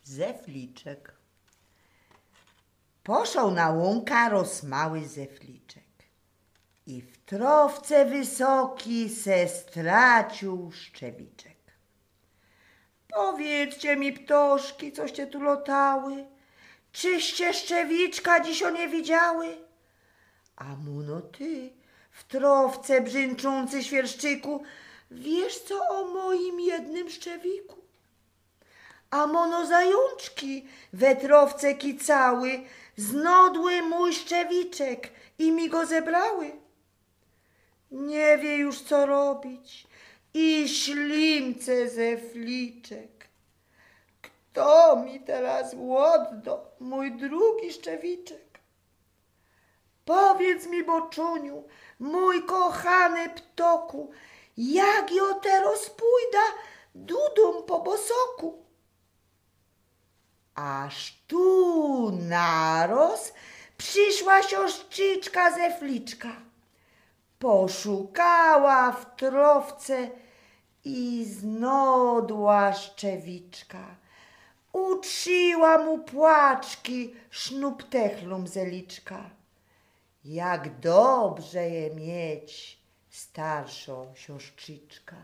Zefliczek. Poszł na łąka rozmały zefliczek i w trowce wysoki se stracił szczewiczek. Powiedzcie mi, ptoszki, coście tu lotały, czyście szczewiczka dzisio nie widziały? A muno ty, w trowce brzęczący świerszczyku, wiesz co o moim jednym szczewiku? A mono zajączki we trowce kicały, znodły mój szczewiczek i mi go zebrały. Nie wie już co robić i ślimce zefliczek. Kto mi teraz odda mój drugi szczewiczek? Powiedz mi, boczuniu, mój kochany ptoku, jak jo teraz pójda dudą po bosoku? Aż tu naroz przyszła siostryczka zefliczka. Poszukała w trowce i znodła szczewiczka. Utrzyła mu płaczki sznuptechlum zeliczka. Jak dobrze je mieć, starszą siostrzyczka.